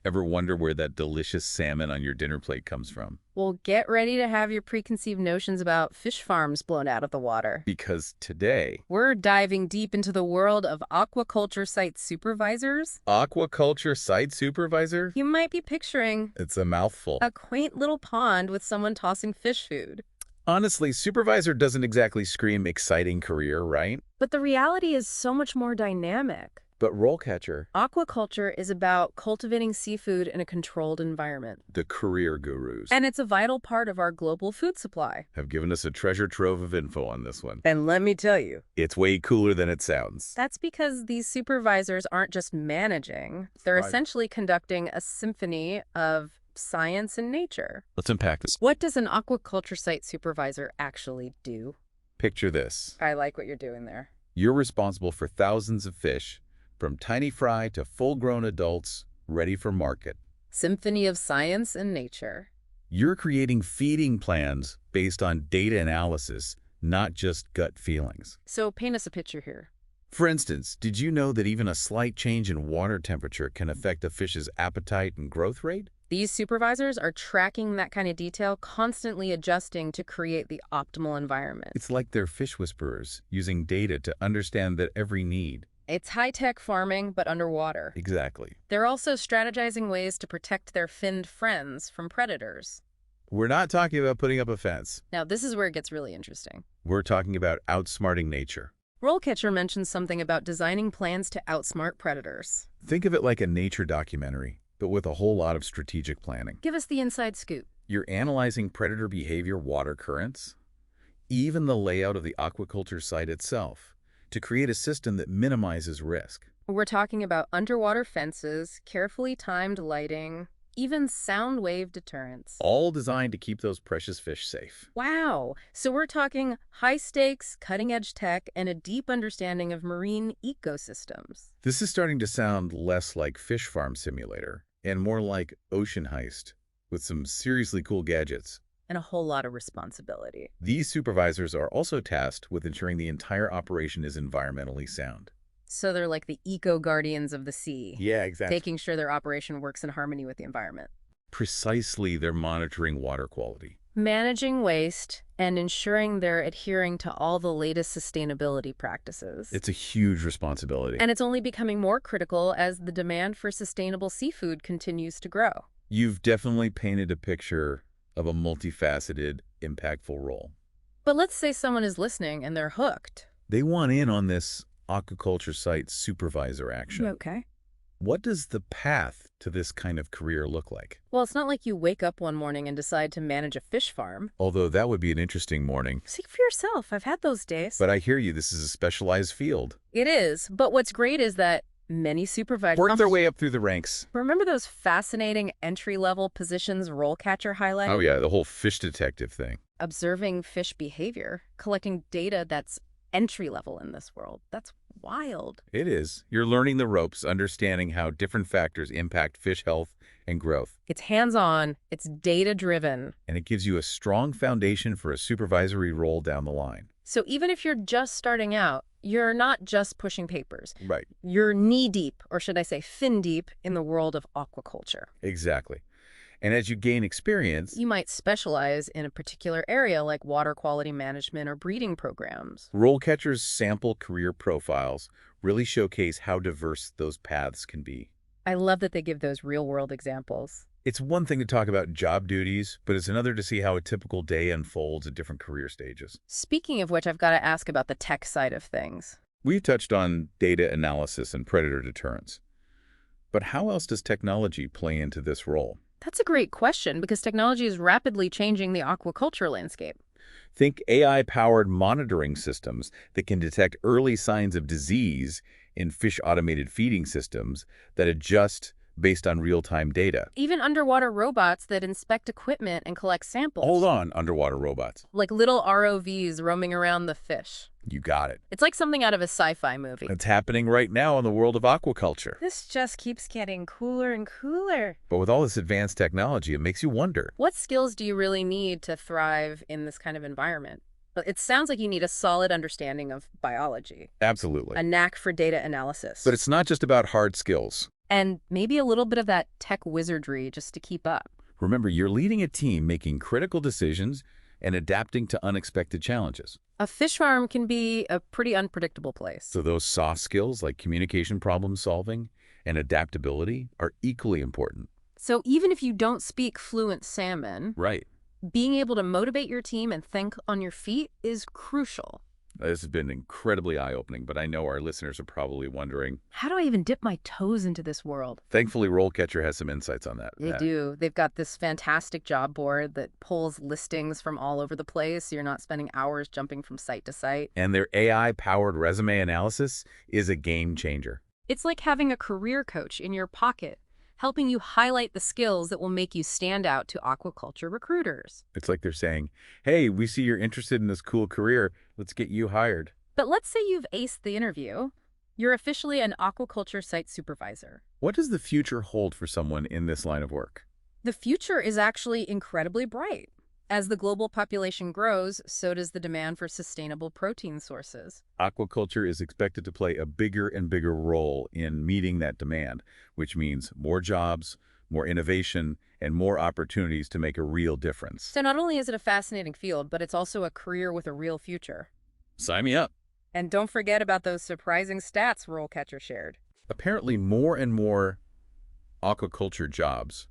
Ever wonder where that delicious salmon on your dinner plate comes from? Well, get ready to have your preconceived notions about fish farms blown out of the water. Because today, We're diving deep into the world of aquaculture site supervisors. Aquaculture Site Supervisor? You might be picturing It's a mouthful. a quaint little pond with someone tossing fish food. Honestly, supervisor doesn't exactly scream exciting career, right? But the reality is so much more dynamic. But RoleCatcher, Aquaculture is about cultivating seafood in a controlled environment. the career gurus, And it's a vital part of our global food supply. have given us a treasure trove of info on this one. And let me tell you, It's way cooler than it sounds. that's because these supervisors aren't just managing, they're Right. essentially conducting a symphony of science and nature. Let's unpack this. What does an aquaculture site supervisor actually do? Picture this. I like what you're doing there. You're responsible for thousands of fish, from tiny fry to full-grown adults ready for market. Symphony of science and nature. You're creating feeding plans based on data analysis, not just gut feelings. So paint us a picture here. For instance, did you know that even a slight change in water temperature can affect a fish's appetite and growth rate? These supervisors are tracking that kind of detail, constantly adjusting to create the optimal environment. It's like they're fish whisperers, using data to understand their every need. It's high-tech farming, but underwater. Exactly. They're also strategizing ways to protect their finned friends from predators. We're not talking about putting up a fence. Now, this is where it gets really interesting. We're talking about outsmarting nature. RoleCatcher mentions something about designing plans to outsmart predators. Think of it like a nature documentary, but with a whole lot of strategic planning. Give us the inside scoop. You're analyzing predator behavior, water currents, even the layout of the aquaculture site itself, to create a system that minimizes risk. We're talking about underwater fences, carefully timed lighting, even sound wave deterrence. All designed to keep those precious fish safe. Wow! So we're talking high-stakes, cutting-edge tech, and a deep understanding of marine ecosystems. This is starting to sound less like Fish Farm Simulator and more like Ocean Heist, with some seriously cool gadgets. And a whole lot of responsibility. These supervisors are also tasked with ensuring the entire operation is environmentally sound. So they're like the eco-guardians of the sea. Yeah, exactly. Taking sure their operation works in harmony with the environment. Precisely, they're monitoring water quality. Managing waste and ensuring they're adhering to all the latest sustainability practices. It's a huge responsibility. And it's only becoming more critical as the demand for sustainable seafood continues to grow. You've definitely painted a picture of a multifaceted, impactful role. But let's say someone is listening and they're hooked. They want in on this aquaculture site supervisor action. Okay. What does the path to this kind of career look like? Well, it's not like you wake up one morning and decide to manage a fish farm. Although that would be an interesting morning. See for yourself. I've had those days. But I hear you, this is a specialized field. It is. But what's great is that many supervisors Work their way up through the ranks. Remember those fascinating entry-level positions RoleCatcher highlighted? Oh yeah, the whole fish detective thing. Observing fish behavior, collecting data that's entry-level in this world. That's wild. It is. You're learning the ropes, understanding how different factors impact fish health and growth. It's hands-on, it's data-driven. And it gives you a strong foundation for a supervisory role down the line. So even if you're just starting out, you're not just pushing papers. Right. You're knee-deep, or should I say fin-deep, in the world of aquaculture. Exactly. And as you gain experience, You might specialize in a particular area like water quality management or breeding programs. RoleCatcher's sample career profiles really showcase how diverse those paths can be. I love that they give those real-world examples. It's one thing to talk about job duties, but it's another to see how a typical day unfolds at different career stages. Speaking of which, I've got to ask about the tech side of things. We've touched on data analysis and predator deterrence. But how else does technology play into this role? That's a great question because technology is rapidly changing the aquaculture landscape. Think AI-powered monitoring systems that can detect early signs of disease in fish automated feeding systems that adjust based on real-time data. Even underwater robots that inspect equipment and collect samples. Hold on, underwater robots. Like little ROVs roaming around the fish. You got it. It's like something out of a sci-fi movie. It's happening right now in the world of aquaculture. This just keeps getting cooler and cooler. But with all this advanced technology, it makes you wonder. What skills do you really need to thrive in this kind of environment? It sounds like you need a solid understanding of biology, Absolutely. a knack for data analysis. But it's not just about hard skills. And maybe a little bit of that tech wizardry just to keep up. Remember, you're leading a team making critical decisions and adapting to unexpected challenges. A fish farm can be a pretty unpredictable place. So those soft skills like communication, problem solving, and adaptability are equally important. So even if you don't speak fluent salmon, Right. being able to motivate your team and think on your feet is crucial. This has been incredibly eye-opening, but I know our listeners are probably wondering. How do I even dip my toes into this world? Thankfully, RoleCatcher has some insights on that. They do. They've got this fantastic job board that pulls listings from all over the place, so you're not spending hours jumping from site to site. And their AI-powered resume analysis is a game changer. It's like having a career coach in your pocket, helping you highlight the skills that will make you stand out to aquaculture recruiters. It's like they're saying, hey, we see you're interested in this cool career. Let's get you hired. But let's say you've aced the interview. You're officially an aquaculture site supervisor. What does the future hold for someone in this line of work? The future is actually incredibly bright. As the global population grows, so does the demand for sustainable protein sources. Aquaculture is expected to play a bigger and bigger role in meeting that demand, which means more jobs, more innovation, and more opportunities to make a real difference. So not only is it a fascinating field, but it's also a career with a real future. Sign me up. And don't forget about those surprising stats RoleCatcher shared. Apparently, more and more aquaculture jobs,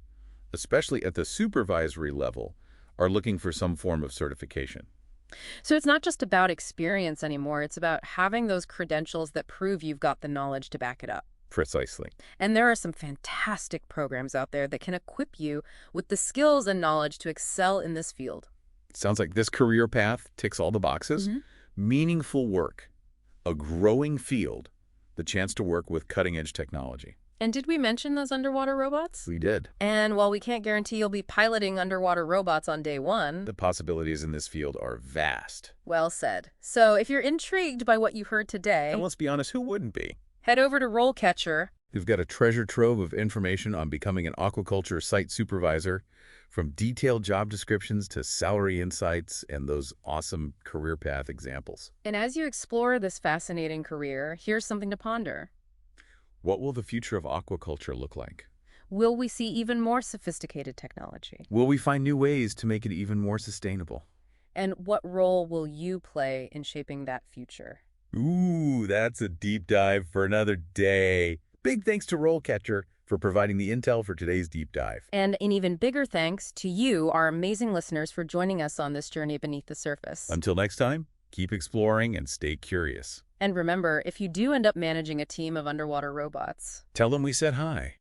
especially at the supervisory level, are looking for some form of certification. So it's not just about experience anymore. It's about having those credentials that prove you've got the knowledge to back it up. Precisely. And there are some fantastic programs out there that can equip you with the skills and knowledge to excel in this field. Sounds like this career path ticks all the boxes. Meaningful work, a growing field, the chance to work with cutting-edge technology. And did we mention those underwater robots? We did. And while we can't guarantee you'll be piloting underwater robots on day one, The possibilities in this field are vast. well said. So if you're intrigued by what you heard today, And let's be honest, who wouldn't be? head over to RoleCatcher. We've got a treasure trove of information on becoming an aquaculture site supervisor, from detailed job descriptions to salary insights and those awesome career path examples. And as you explore this fascinating career, here's something to ponder. What will the future of aquaculture look like? Will we see even more sophisticated technology? Will we find new ways to make it even more sustainable? And what role will you play in shaping that future? Ooh, that's a deep dive for another day. Big thanks to RoleCatcher for providing the intel for today's deep dive. And an even bigger thanks to you, our amazing listeners, for joining us on this journey beneath the surface. Until next time, keep exploring and stay curious. And remember, if you do end up managing a team of underwater robots, Tell them we said hi.